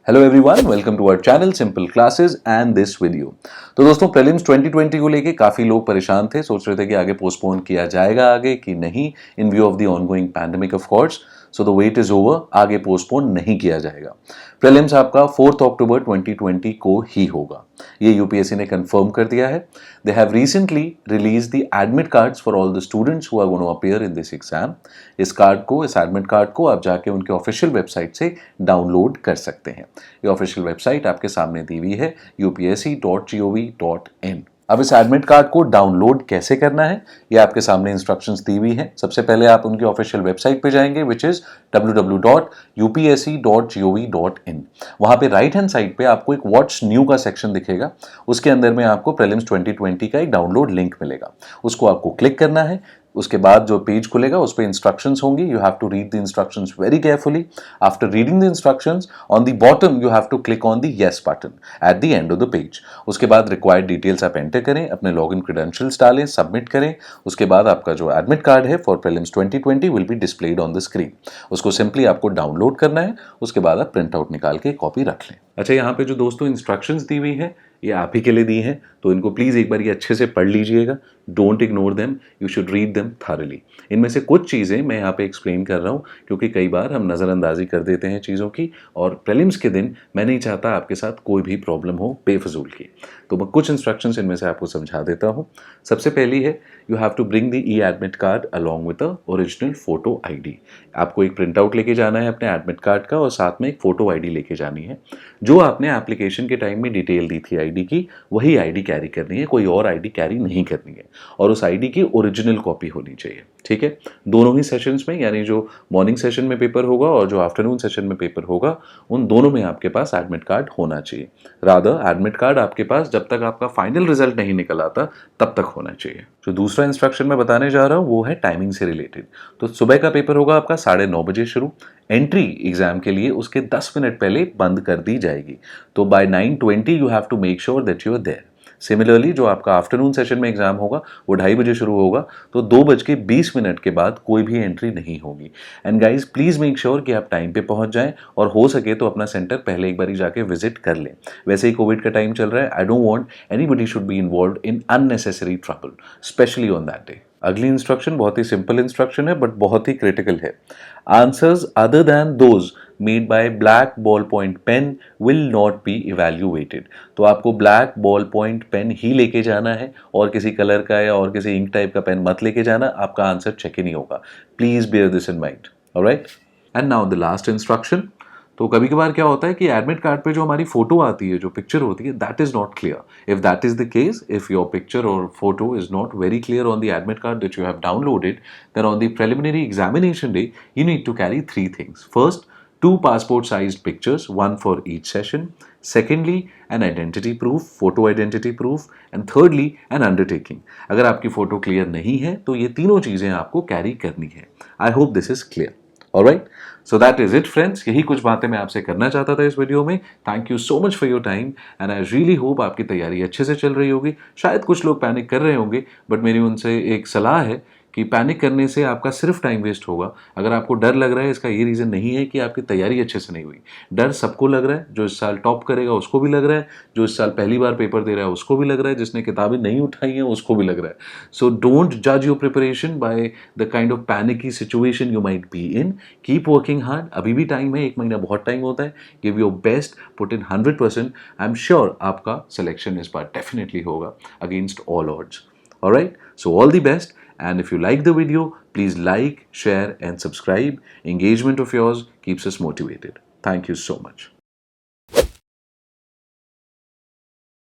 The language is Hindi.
Hello everyone, welcome to our channel simple classes and this video. तो दोस्तों, प्रीलिम्स 2020 को लेके काफ़ी लोग परेशान थे, सोच रहे थे कि आगे पोस्टपोन किया जाएगा आगे कि नहीं, in view of the ongoing pandemic of course. So the wait is over, आगे पोस्टपोन नहीं किया जाएगा। प्रीलिम्स आपका 4 अक्टूबर 2020 को ही होगा, ये यूपीएससी ने कंफर्म कर दिया है। They have recently release the admit cards for all the students who are going to appear in this exam. इस एडमिट कार्ड को आप जाके उनके ऑफिशियल वेबसाइट से डाउनलोड कर सकते हैं। ये ऑफिशियल वेबसाइट आपके सामने दी हुई है upsc.gov.in। अब इस एडमिट कार्ड को डाउनलोड कैसे करना है, ये आपके सामने इंस्ट्रक्शंस दी हुई हैं। सबसे पहले आप उनकी ऑफिशियल वेबसाइट पे जाएंगे विच इज www.upsc.gov.in। वहां पे राइट हैंड साइड पे आपको एक व्हाट्स न्यू का सेक्शन दिखेगा, उसके अंदर में आपको प्रीलिम्स 2020 का एक डाउनलोड लिंक मिलेगा, उसको आपको क्लिक करना है। उसके बाद जो पेज खुलेगा उस पर इंस्ट्रक्शंस होंगी। You have to read the instructions very carefully. After reading the instructions on the bottom you have to click on the yes button at the end of the page. उसके बाद रिक्वायर्ड डिटेल्स आप एंटर करें, अपने लॉगिन क्रेडेंशियल्स डालें, सबमिट करें। उसके बाद आपका जो एडमिट कार्ड है for prelims 2020 will be displayed on the screen. उसको सिंपली आपको डाउनलोड करना है, उसके बाद आप प्रिंट आउट निकाल के कॉपी रख लें। अच्छा, यहाँ पे जो दोस्तों इंस्ट्रक्शंस दी हुई है ये आप ही के लिए दी हैं, तो इनको प्लीज़ एक बार ये अच्छे से पढ़ लीजिएगा। Don't ignore them, you should read them thoroughly. इनमें से कुछ चीज़ें मैं यहाँ पे एक्सप्लेन कर रहा हूँ क्योंकि कई बार हम नज़रअंदाजी कर देते हैं चीज़ों की, और प्रीलिम्स के दिन मैं नहीं चाहता आपके साथ कोई भी प्रॉब्लम हो बेफजूल की। तो मैं कुछ इंस्ट्रक्शंस इनमें से आपको समझा देता हूँ। सबसे पहली है, you have to bring the e admit card along with a original photo ID. आपको एक प्रिंट आउट लेके जाना है अपने एडमिट कार्ड का और साथ में एक फोटो आईडी लेके जानी है। जो आपने एप्लीकेशन के टाइम में डिटेल दी थी आईडी की, वही आईडी कैरी करनी है, कोई और आईडी कैरी नहीं करनी है, और उस आईडी की ओरिजिनल कॉपी होनी चाहिए। ठीक है, दोनों ही सेशंस में, यानी जो मॉर्निंग सेशन में पेपर होगा और जो आफ्टरनून सेशन में पेपर होगा, उन दोनों में आपके पास एडमिट कार्ड होना चाहिए। रादर एडमिट कार्ड आपके पास जब तक आपका फाइनल रिजल्ट नहीं निकल आता तब तक होना चाहिए। जो दूसरा इंस्ट्रक्शन मैं बताने जा रहा हूँ वो है टाइमिंग से रिलेटेड। तो सुबह का पेपर होगा आपका 9:30 बजे शुरू। एंट्री एग्जाम के लिए उसके 10 मिनट पहले बंद कर दी जाएगी, तो by 9:20 you have to make sure that you are there. Similarly जो आपका आफ्टरनून सेशन में एग्जाम होगा वो 2:30 बजे शुरू होगा, तो 2:20 के बाद कोई भी एंट्री नहीं होगी। And guys please make sure कि आप टाइम पे पहुंच जाएं, और हो सके तो अपना सेंटर पहले एक बार जाके विजिट कर लें। वैसे ही कोविड का टाइम चल रहा है, I don't want anybody should be involved in unnecessary trouble, specially on that day. अगली इंस्ट्रक्शन बहुत ही सिंपल इंस्ट्रक्शन है बट बहुत ही क्रिटिकल है। Answers other than those made by black ball point pen will not be evaluated. तो आपको ब्लैक बॉल पॉइंट पेन ही लेके जाना है, और किसी कलर का या और किसी इंक टाइप का पेन मत लेके जाना, आपका आंसर चेक ही नहीं होगा। Please bear this in mind, alright. And now the last instruction. तो कभी कभार क्या होता है कि एडमिट कार्ड पे जो हमारी फोटो आती है, जो पिक्चर होती है, that is not clear. If that is the case, if your picture और photo is not very clear on the admit card that you have downloaded, then on the preliminary examination day you need to carry 3 things. First, 2 passport sized pictures, one for each session. Secondly, an identity proof, photo identity proof. And thirdly, an undertaking. अगर आपकी फोटो क्लियर नहीं है तो ये तीनों चीजें आपको कैरी करनी है। I hope this is clear. Alright, so that is it friends. यही कुछ बातें मैं आपसे करना चाहता था इस वीडियो में। Thank you so much for your time and I really hope आपकी तैयारी अच्छे से चल रही होगी। शायद कुछ लोग पैनिक कर रहे होंगे, बट मेरी उनसे एक सलाह है कि पैनिक करने से आपका सिर्फ टाइम वेस्ट होगा। अगर आपको डर लग रहा है, इसका ये रीज़न नहीं है कि आपकी तैयारी अच्छे से नहीं हुई। डर सबको लग रहा है, जो इस साल टॉप करेगा उसको भी लग रहा है, जो इस साल पहली बार पेपर दे रहा है उसको भी लग रहा है, जिसने किताबें नहीं उठाई हैं उसको भी लग रहा है। सो डोंट जज your preparation by the kind of panicky situation you might be in. Keep working hard, अभी भी टाइम है, 1 महीना बहुत टाइम होता है। Give your best, put in 100%। I am sure आपका सिलेक्शन इस बार डेफिनेटली होगा against all odds. Alright, so all the best. And if you like the video, please like, share and subscribe. Engagement of yours keeps us motivated. Thank you so much.